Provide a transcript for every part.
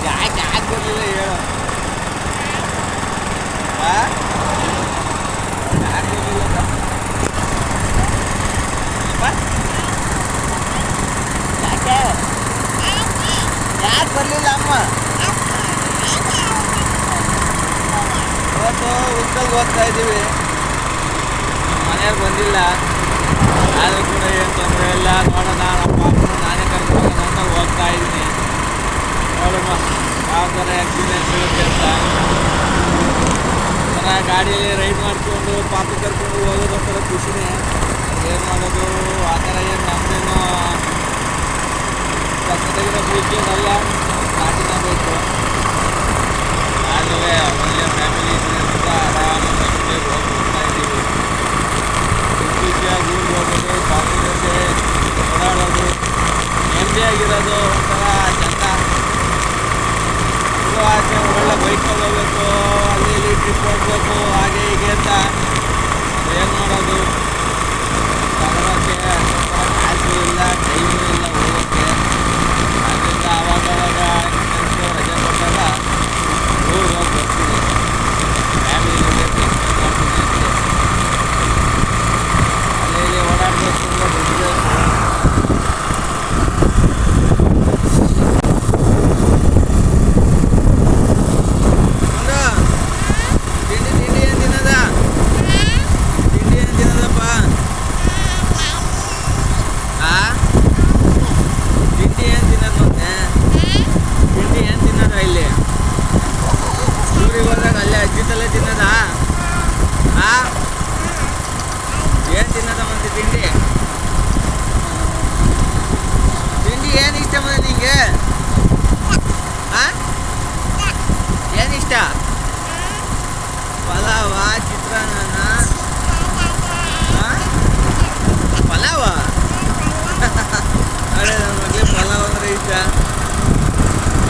ಯಾಕೆ ಬರಲಿಲ್ಲ ಹೇಳು. ಯಾಕೆ ಬರಲಿಲ್ಲ? ಯಾಕೆ ಯಾಕೆ ಬರಲಿಲ್ಲ ಅಮ್ಮ? ಇವತ್ತು ಉತ್ಕಲ್ಗೆ ಹೋಗ್ತಾ ಇದ್ದೀವಿ. ಮನೆಯವ್ರು ಬಂದಿಲ್ಲ, ಆದರೂ ಕೂಡ ಏನು ತೊಂದರೆ ಇಲ್ಲ. ನೋಡೋಣ, ನಮ್ಮ ಅಪ್ಪನ ನಾನೇ ಕರ್ಕೊಂಡು ಹೋಗೋಣ ಅಂತ ಹೋಗ್ತಾ ಇದ್ದೀನಿ. ನೋಡಮ್ಮ ಯಾವ ಥರ ಎಕ್ಸ್ಪೀರಿಯನ್ಸ್ ಇರುತ್ತೆ ಅಂತ. ಥರ ಗಾಡಿಯಲ್ಲಿ ರೈಡ್ ಮಾಡಿಕೊಂಡು ಪಾಪು ಕರ್ಕೊಂಡು ಹೋಗೋದು ಒಂಥರ ಖುಷಿನೇ. ಏನು ಮಾಡೋದು, ಆ ಥರ ಏನು ನಮ್ಮದೇನು ಕಷ್ಟದಾಗಿರೋ ಬೈಕೇನಲ್ಲ, ಗಾಡಿನ ಬೇಕು. ಆಮೇಲೆ ಒಳ್ಳೆಯ ಫ್ಯಾಮಿಲಿ ಅಂತ ಆರಾಮಾಗಿ ಹೋಗ್ತಾ ಇದ್ದೀವಿ. ಖುಷಿಯಾಗಿ ಊರಿಗೆ ಹೋಗೋದು, ಪಾಪು ಜೊತೆ ಓಡಾಡೋದು, ನೆಮ್ಮದಿಯಾಗಿರೋದು ಒಂಥರ ಚೆಂದ. ಆಸೆ ಒಳ್ಳೆ ಬೈಕಲ್ಲಿ ಹೋಗ್ಬೇಕು, ಅಲ್ಲಿ ಇಲ್ಲಿ ಟ್ರಿಪ್ ಹೋಗ್ಬೇಕು, ಹಾಗೆ ಹೀಗೆ ಅಂತ. ಏನು ಮಾಡೋದು, ತಗೊಳೋಕ್ಕೆ ಕಾಸು ಇಲ್ಲ, ಟೈಮು ಇಲ್ಲ ಹೋಗೋಕ್ಕೆ. ಅದರಿಂದ ಆವಾಗವಾಗ ಕೆಲಸ ರಜೆ ಕೊಟ್ಟಾಗ ಊರಿಗೆ ಹೋಗಿ ಬರ್ತೀನಿ. ಫ್ಯಾಮಿಲಿ ಜೊತೆ ಅಲ್ಲಿ ಇಲ್ಲಿ ಓಡಾಡಬೇಕು, ದುಡ್ಡು. ಅಜ್ಜಿತಲ್ಲೇ ತಿನ್ನೋದಾ? ಏನು ತಿನ್ನೋದ ಮತ್ತೆ ತಿಂಡಿ? ತಿಂಡಿ ಏನು ಇಷ್ಟ ಮತ್ತೆ ನಿಂಗೆ? ಏನು ಇಷ್ಟ? ಪಲಾವ, ಚಿತ್ರಾನ್ನ, ಪಲಾವ? ಅದೇ ನನ್ನ ಮಗಳಿಗೆ ಪಲಾವ್ ಅಂದರೆ ಇಷ್ಟ.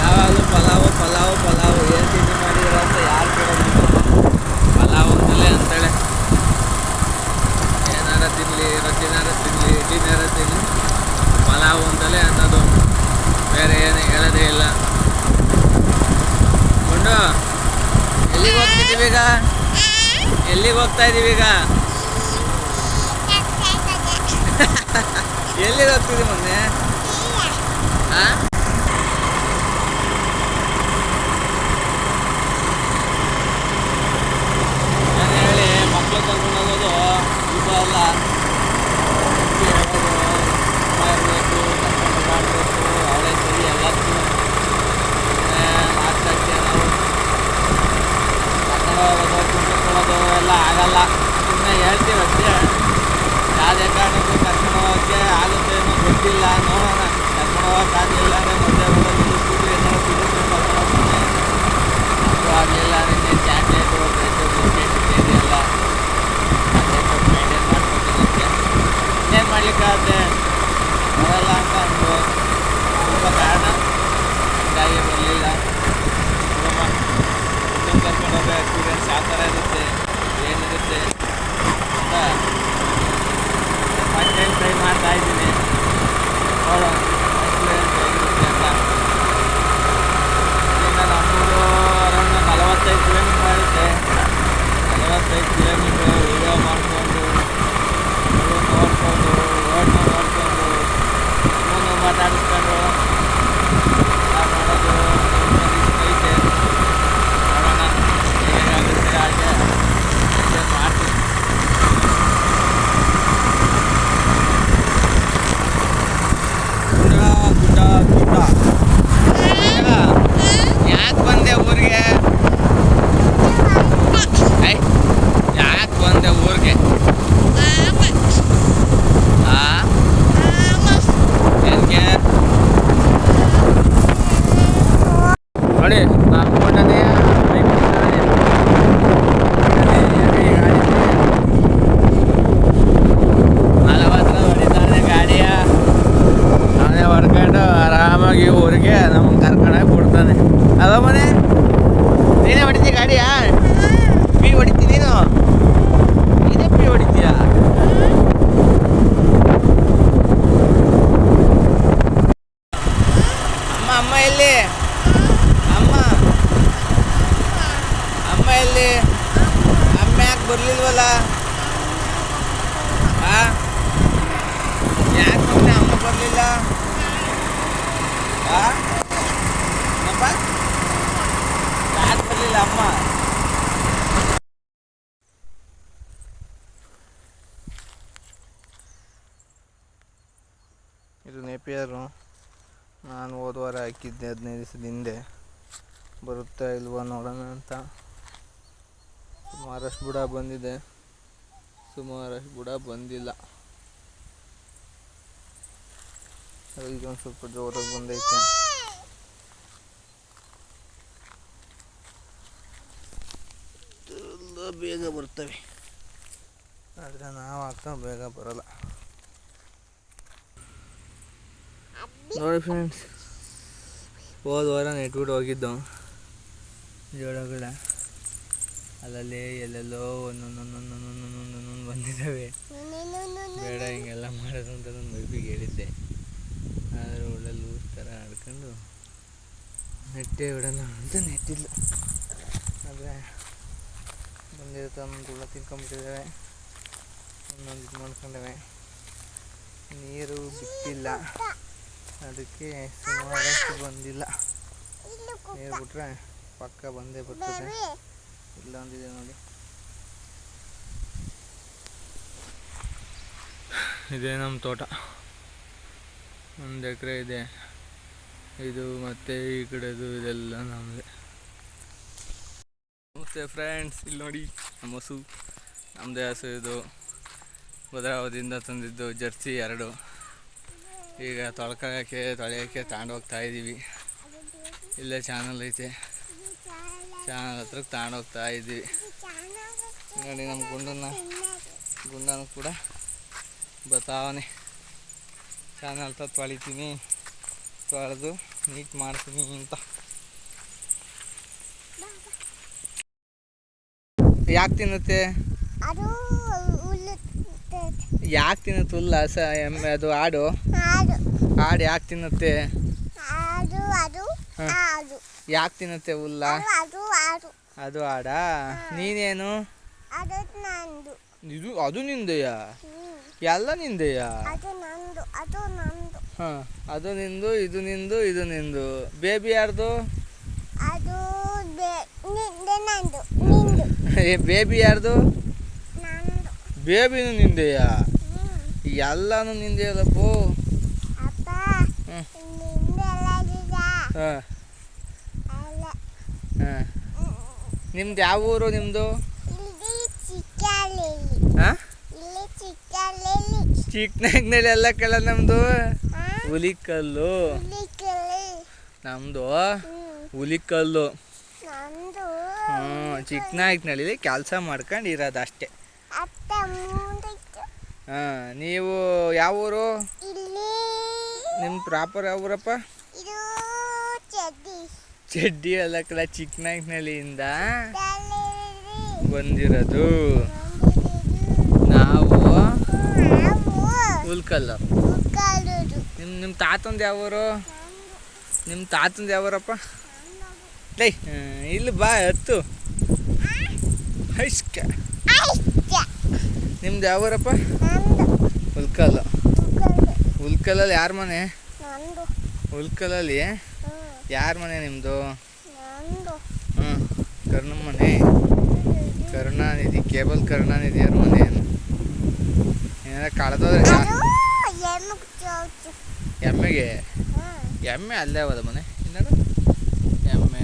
ಯಾವಾಗಲೂ ಪಲಾವು ಪಲಾವು ಪಲಾವು. ಏನು ತಿಂಡಿ ಮಾಡಿದ್ರ ಅಂತ ಯಾರು ಕೇಳೋದಿಲ್ಲ. ಪಲಾವ್ ಅಂತಲೇ ಅಂತಾಳೆ. ಏನಾರ ತಿನ್ನಲಿ, ರೊಟ್ಟಿನಾರ ತಿನ್ನಲಿ, ಇಡ್ಲಿನಾರ ತಿನ್ನಲಿ, ಪಲಾವ್ ಅಂತಲೇ ಅನ್ನೋದು. ಬೇರೆ ಏನು ಹೇಳೋದೇ ಇಲ್ಲ. ಕೊಂಡು ಎಲ್ಲಿಗೆ ಹೋಗ್ತಿದ್ದೀವಿ ಈಗ? ಎಲ್ಲಿಗೆ ಹೋಗ್ತಾ ಇದ್ದೀವಿ ಈಗ? ಎಲ್ಲಿಗೆ ಹೋಗ್ತಿದ್ದೀವಿ ಮೊನ್ನೆ? ನಾನು ಹೇಳಿ ಮಕ್ಕಳು ಕರ್ಕೊಂಡು ಹೋಗೋದು ಈಗ ಅಲ್ಲ. ಹೇಳೋದು ಇರಬೇಕು, ಕರ್ಕೊಂಡು ಮಾಡಬೇಕು, ಅವಳೇ ಸರಿ ಎಲ್ಲದಕ್ಕೂ ಮಾಡ್ತಾಯಿದ್ದೆ. ನಾವು ಕರ್ಕೊಂಡು ಹೋಗೋದು, ಕುಂತ್ಕೊಳ್ಳೋದು ಎಲ್ಲ ಆಗಲ್ಲ. ಸುಮ್ಮನೆ ಹೇಳ್ತೀವಿ ಅಷ್ಟೇ. ಯಾವುದೇ ಕಾರಣಕ್ಕೂ ಕರ್ಕೊಂಡು ಹೋಗೋಕ್ಕೆ ಆಗುತ್ತೆ ಅನ್ನೋ ಗೊತ್ತಿಲ್ಲ. ನೋಡೋಣ, ಕರ್ಕೊಂಡು ಹೋಗೋಕ್ಕಾಗಲಿಲ್ಲ ಅಂದರೆ ಮದುವೆ ಬರೋದು ನಿಲ್ಲಿಸ್ಬಿಟ್ಟು ಏನಾದ್ರು ಸಿಗುತ್ತೆ ಕರ್ಕೊಂಡು ಹೋಗ್ತೀನಿ. ಅದು ಆಗಲಿಲ್ಲ ಅಂದರೆ ಚಾಕ್ಲೇಟು, ಬ್ರೆಡ್ಡು, ಬಿಸ್ಕೆಟ್ ಇತ್ಯಾದಿ ಎಲ್ಲ ಅದೇ ಮೇಂಟೈನ್ ಮಾಡ್ಕೊತೀನಿ. ಇನ್ನೇನು ಮಾಡಲಿಕ್ಕಾಗುತ್ತೆ, ಬರಲ್ಲ ಅಂತ ಅಂದು ತುಂಬ ಕಾರಣ, ಹೀಗಾಗಿ ಬರಲಿಲ್ಲ. ನೋಡಮ್ಮ, ಇನ್ನೊಂದು ಕರ್ಕೊಂಡು ಹೋಗೋ ಎಕ್ಸ್ಪೀರಿಯನ್ಸ್ ಯಾವ ಥರ ಇರುತ್ತೆ, ಏನಿರುತ್ತೆ ಅಂತ ಫಸ್ಟ್ ಟೈಮ್ ಟ್ರೈ ಮಾಡ್ತಾ ಇದ್ದೀನಿ. ನೋಡೋಣ ಎಕ್ಸ್ಪೀರಿಯನ್ಸ್ ಹೇಗಿರುತ್ತೆ ಅಂತ. ಇಲ್ಲಿಂದ ನಮ್ಮೂರು ಅರೌಂಡ್ 45 ಕಿಲೋಮೀಟ್ರ್ ಆಗುತ್ತೆ. 45 ಕಿಲೋಮೀಟ್ರ್ ವೀಡಿಯೋ ಮಾಡಿಕೊಂಡು ನೋಡ್ಕೊಂಡು ರೋಡ್ನ ನೋಡ್ಕೊಂಡು ಇನ್ನೊಂದು ಮಾತಾಡಿಸ್ಕೊಂಡು ಎಲ್ಲ ಮಾಡೋದು ಇಷ್ಟ ಐತೆ. ನೋಡೋಣ ಹೇಗಾಗುತ್ತೆ ಹಾಗೆ ಮಾಡ್ತೀನಿ. ಗುಡ್ಡ ಗುಡ್ಡ ಯಾಕೆ ಬಂದೆ ಊರಿಗೆ? ಯಾಕೆ ಬಂದೆ ಊರಿಗೆ? ಏನಕ್ಕೆ ನೋಡಿ ನಾನು ಕೊಟ್ಟದೆ ಗಾಡಿಯ ಅವನೇ ಹೊಡ್ಕೊಂಡು ಆರಾಮಾಗಿ ಊರಿಗೆ ನಮ್ಮನ್ನು ಕರ್ಕೊಂಡೋಗಿ ಬಿಡ್ತಾನೆ. ಅದ ಮನೆ ನೀನೇ ಹೊಡಿತೀಯ ಗಾಡಿಯಾ? ಪಿ ಹೊಡಿತೀಯ ನೀನು? ನೀನೇ ಪಿ ಹೊಡಿತೀಯ? ಅಮ್ಮ ಎಲ್ಲಿ? ಇಲ್ಲಿ ಅಮ್ಮ ಯಾಕೆ ಬರಲಿಲ್ವಲ್ಲ? ಹಾಂ, ಯಾಕೆ ಮೊನ್ನೆ ಅಮ್ಮ ಬರಲಿಲ್ಲ? ಹಾಂ ಅಪ್ಪ, ಯಾಕೆ ಬರಲಿಲ್ಲ ಅಮ್ಮ? ಇದು ನೇಪಿಯರು. ನಾನು ಹೋದ ವಾರ ಹಾಕಿದ್ದೆ 15 ದಿವಸದ ಹಿಂದೆ. ಬರುತ್ತಾ ಇಲ್ವಾ ನೋಡೋಣ ಅಂತ. ಸುಮಾರಷ್ಟು ಬುಡ ಬಂದಿದೆ, ಸುಮಾರಷ್ಟು ಬುಡ ಬಂದಿಲ್ಲ. ಇದೊಂದು ಸ್ವಲ್ಪ ಜೋರಾಗಿ ಬಂದೈತೆ. ಬೇಗ ಬರ್ತವೆ, ಆದರೆ ನಾವು ಹಾಕ್ತಾ ಬೇಗ ಬರೋಲ್ಲ. ನೋಡಿ ಫ್ರೆಂಡ್ಸ್, ಹೋದ ವಾರ ನೆಟ್ಬಿಟ್ಟು ಹೋಗಿದ್ದು ಜೋಳಗಳ ಅಲ್ಲಲ್ಲಿ ಎಲ್ಲೆಲ್ಲೋ ಒಂದೊಂದೊಂದೊಂದೊಂದೊಂದೊಂದೊಂದು ಬಂದಿದ್ದಾವೆ. ಬೇಡ ಹಿಂಗೆಲ್ಲ ಮಾಡೋದು ಅಂತ ನನ್ನ ವೈಫಿಗೆ ಹೇಳಿದ್ದೆ. ಆದರೆ ಒಳ್ಳೆ ಲೂಸ್ ಥರ ಆಡ್ಕೊಂಡು ನೆಟ್ಟೆ ಬಿಡೋಣ ಅಂತ ನೆಟ್ಟಿದ್ಲು. ಆದರೆ ಬಂದಿರುತ್ತೆ, ಒಂದೊಂದು ಹುಳ ತಿನ್ಕೊಂಬಿಟ್ಟಿದ್ದಾವೆ, ಒಂದೊಂದು ಇದು ಮಾಡ್ಕೊಂಡವೆ. ನೀರು ಬಿಟ್ಟಿಲ್ಲ, ಅದಕ್ಕೆ ಸುಮಾರಷ್ಟು ಬಂದಿಲ್ಲ. ನೀರು ಬಿಟ್ರೆ ಪಕ್ಕ ಬಂದೇ ಬರ್ತದೆ. ಇಲ್ಲ ಒಂದಿದೆ ನೋಡಿ, ಇದೇ ನಮ್ಮ ತೋಟ. 1 ಎಕರೆ ಇದೆ ಇದು, ಮತ್ತು ಈ ಕಡೆದು ಇದೆಲ್ಲ ನಮ್ಮದೇ. ನಮಸ್ತೆ ಫ್ರೆಂಡ್ಸ್, ಇಲ್ಲಿ ನೋಡಿ ನಮ್ಮ ಹಸು, ನಮ್ಮದೇ ಹಸು ಇದು. ಭದ್ರಾವತಿಯಿಂದ ತಂದಿದ್ದು ಜರ್ಸಿ 2. ಈಗ ತೊಳೆಯೋಕ್ಕೆ ತಗೊಂಡೋಗ್ತಾ ಇದ್ದೀವಿ. ಇಲ್ಲೇ ಚಾನಲ್ ಐತೆ, ಚಾನಲ್ ಹತ್ರಕ್ಕೆ ತಗೊಂಡೋಗ್ತಾ ಇದ್ದೀವಿ. ನೋಡಿ ನಮ್ಮ ಗುಂಡನ ಕೂಡ ಬರ್ತಾವನೆ. ಚಾನಲ್ ಹತ್ರ ತೊಳಿತೀನಿ, ತೊಳೆದು ನೀಟ್ ಮಾಡ್ತೀನಿ ಅಂತ. ಯಾಕೆ ತಿನ್ನುತ್ತೆ? ಯಾಕೆ ತಿನ್ನುತ್ತೆ ಹುಲ್ಲ? ಎಮ್ಮೆ ಅದು ಆಡು ಯಾಕೆ ತಿನ್ನುತ್ತೆ? ಯಾಕೆ ತಿನ್ನುತ್ತೆ ಹುಲ್ಲ? ಅದು ಆಡಾ? ನೀನೇನು? ಇದು ಅದು ನಿಂದೆಯಾ? ಎಲ್ಲ ನಿಂದೆಯಾ? ಹಾಂ, ಅದು ನಿಂದು, ಇದು ನಿಂದು, ಇದು ನಿಂದು. ಬೇಬಿ ಯಾರ್ದು? ಬೇಬಿ ಯಾರ್ದು? ಬೇಬಿನೂ ನಿಂದೆಯಾ? ಎಲ್ಲನೂ ನಿಂದೆಯಲ್ಲಪ್ಪೋ. ಹಾಂ ಹಾಂ, ನಿಮ್ದು ಯಾವ ಊರು ನಿಮ್ಮದು? ಹಾಂ, ಚಿಕ್ಕನಾಗ್ನಲ್ಲಿ ಎಲ್ಲ ಕೆಳ ನಮ್ಮದು ಹುಲಿಕಲ್ಲು. ನಮ್ಮದು ಹುಲಿಕಲ್ಲು. ಹ್ಞೂ, ಚಿಕ್ಕನಾಗ್ನಲ್ಲಿ ಕೆಲಸ ಮಾಡ್ಕೊಂಡು ಇರೋದು ಅಷ್ಟೇ. ಹಾಂ, ನೀವು ಯಾವ ಊರು? ನಿಮ್ಮ ಪ್ರಾಪರ್ ಯಾವ ಊರಪ್ಪ? ಚಡ್ಡಿ ಎಲ್ಲ ಕಡೆ ಚಿಕ್ಕನಾಗ್ನಳ್ಳಿಯಿಂದ ಬಂದಿರೋದು ನಾವು. ಹುಲ್ಕಲ್ಲು. ನಿಮ್ಮ ತಾತಂದು ಯಾವ ಊರು? ನಿಮ್ಮ ತಾತಂದು ಯಾವ ಊರಪ್ಪ? ಲೈ, ಇಲ್ಲಿ ಬಾ, ಹತ್ತು. ನಿಮ್ದು ಯಾವ ಊರಪ್ಪ? ಹುಲ್ಕಲ್ಲು. ಹುಲ್ಕಲ್ಲಲ್ಲಿ ಯಾರ ಮನೆ? ಹುಲ್ಕಲ್ಲಲ್ಲಿ ಯಾರ ಮನೆ ನಿಮ್ಮದು? ಹ್ಞೂ, ಕರ್ಣಮ್ಮ ಮನೆ. ಕರುಣಾನಿಧಿ, ಕೇಬಲ್ ಕರುಣಾನಿಧಿ ಯಾರ ಮನೆ? ಏನಾರ ಕಳೆದೋದ್ರೆ ಎಮ್ಮೆಗೆ? ಎಮ್ಮೆ ಅಲ್ಲೇ ಹೋದ ಮನೆ. ಇನ್ನೋಡು, ಎಮ್ಮೆ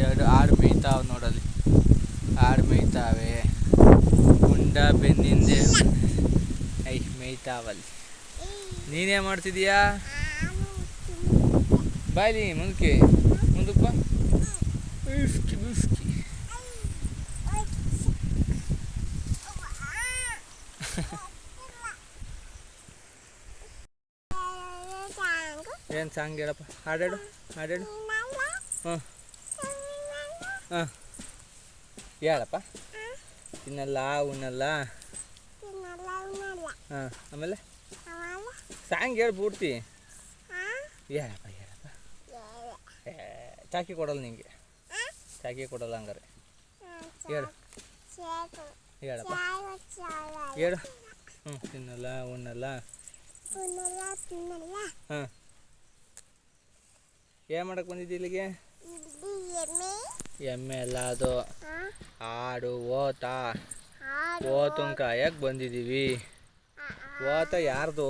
2 ಆಡು ಮೇಯ್ತಾವೆ ನೋಡಲ್ಲಿ. ಆಡು ಮೇಯ್ತಾವೆ, ಗುಂಡ ಬೆನ್ನಿಂದೆ ಮೇಯ್ತಾವಲ್ಲಿ. ನೀನೇ ಮಾಡ್ತಿದೀಯಾ? ಬಾಯ್ಲಿ ಮುಂದಕ್ಕೆ ಬಾ. ಉಸ್ಕಿ ಏನು ಸಾಂಗ್ ಹೇಳಪ್ಪ? ಹಾಡಾಡು. ಹಾಂ ಹಾಂ, ಹೇಳಪ್ಪ. ತಿನ್ನಲ್ಲ ಉಣ್ಣಲ್ಲ. ಹಾಂ, ಆಮೇಲೆ ಸಾಂಗ್ ಹೇಳಿ ಪೂರ್ತಿ ಹೇಳಪ್ಪ. ಚಾಕಿ ಕೊಡಲ್ಲ ನಿಂಗೆ, ಚಾಕಿ ಕೊಡಲ್ಲ ಹಂಗಾರೆ. ಹೇಳು ಹೇಳಪ್ಪ ಹೇಳು. ಹ್ಞೂ ತಿನ್ನಲ್ಲ ಉಣ್ಣಲ್ಲ. ಹಾಂ ಏನು ಮಾಡಕ್ಕೆ ಬಂದಿದ್ದಿ ಇಲ್ಲಿಗೆ? ಎಮ್ಮೆ ಅಲ್ಲ ಅದು, ಆಡು ಓತ. ಓತನ್ ಕಾಯಕ್ಕೆ ಬಂದಿದ್ದೀವಿ. ಓತ ಯಾರ್ದು?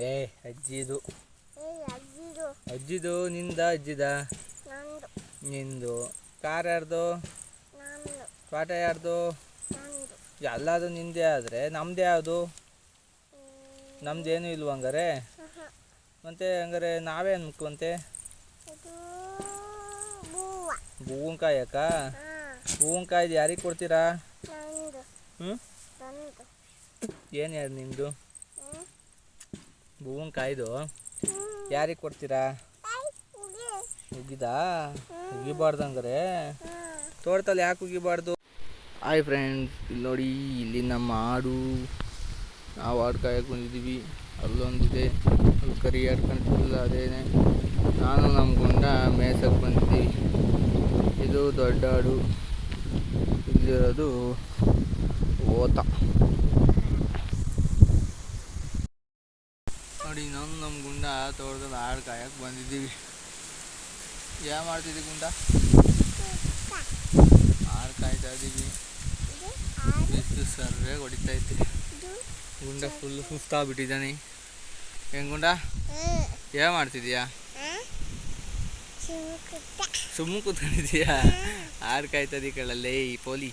ಏ ಅಜ್ಜಿದು. ಅಜ್ಜಿದು ನಿಂದ ಅಜ್ಜಿದ? ನಿಂದು. ಕಾರ್ ಯಾರ್ದು? ಪಾಠ ಯಾರ್ದು? ಎಲ್ಲದು ನಿಂದೆ ಆದರೆ ನಮ್ದು ಯಾವುದು? ನಮ್ದೇನು ಇಲ್ವ ಹಂಗಾರೆ? ಮತ್ತೆ ಹಂಗಾರೆ ನಾವೇನು ಮುಖ್ಯವಂತೆ? ಹೂವಿನ ಕಾಯಕ್ಕ? ಹೂವಿನ ಕಾಯ್ದು ಯಾರಿಗೆ ಕೊಡ್ತೀರಾ? ಹ್ಞೂ ಏನು ಯಾರು ನಿಮ್ಮದು? ಹೂವಿನ ಕಾಯ್ದು ಯಾರಿಗೆ ಕೊಡ್ತೀರಾ? ಉಗಿದಾ? ಉಗಿಬಾರ್ದು ಹಂಗಾರೆ ತೋಟದಲ್ಲಿ ಯಾಕೆ ಉಗಿಬಾರ್ದು? ಹಾಯ್ ಫ್ರೆಂಡ್ಸ್, ಇಲ್ಲಿ ನೋಡಿ, ಇಲ್ಲಿ ನಮ್ಮ ಆಡು. ನಾವು ಆಡು ಕಾಯಕ್ಕೆ ಬಂದಿದ್ದೀವಿ. ಅಲ್ಲೊಂದಿದೆ, ಅಲ್ಲಿ ಕರಿ ಆಡ್ಕೊಂಡು ಫುಲ್ ಅದೇನೆ. ನಾನು ನಮ್ಮ ಗುಂಡ ಮೇಯ್ಸಕ್ಕೆ ಬಂದಿದ್ದೀವಿ. ಇದು ದೊಡ್ಡ ಆಡು, ಇಲ್ಲಿರೋದು ಓತ. ನೋಡಿ, ನಾನು ನಮ್ಮ ಗುಂಡ ತೋಟದಲ್ಲಿ ಆಡು ಕಾಯಕ್ಕೆ ಬಂದಿದ್ದೀವಿ. ಏನು ಮಾಡ್ತಿದ್ದೀವಿ ಗುಂಡ? ಆಡು ಕಾಯ್ತಾ ಇದ್ದೀವಿ. ಬಿಸಿಲು ಸರ್ಯಾಗಿ ಹೊಡಿತೈತೆ. ಗುಂಡ ಫುಲ್ ಸುಸ್ತಾಗ್ಬಿಟ್ಟಿದ್ದಾನೆ. ಏನು ಗುಂಡ, ಏನು ಮಾಡ್ತಿದ್ದೀಯಾ? ಸುಮ್ಮನೆ ಕೂತ್ಕೊಂಡಿದ್ದೀಯಾ? ಆಡು ಕಾಯ್ತದಿ ಕಳಲ್ಲೇ ಈ ಪೋಲಿ.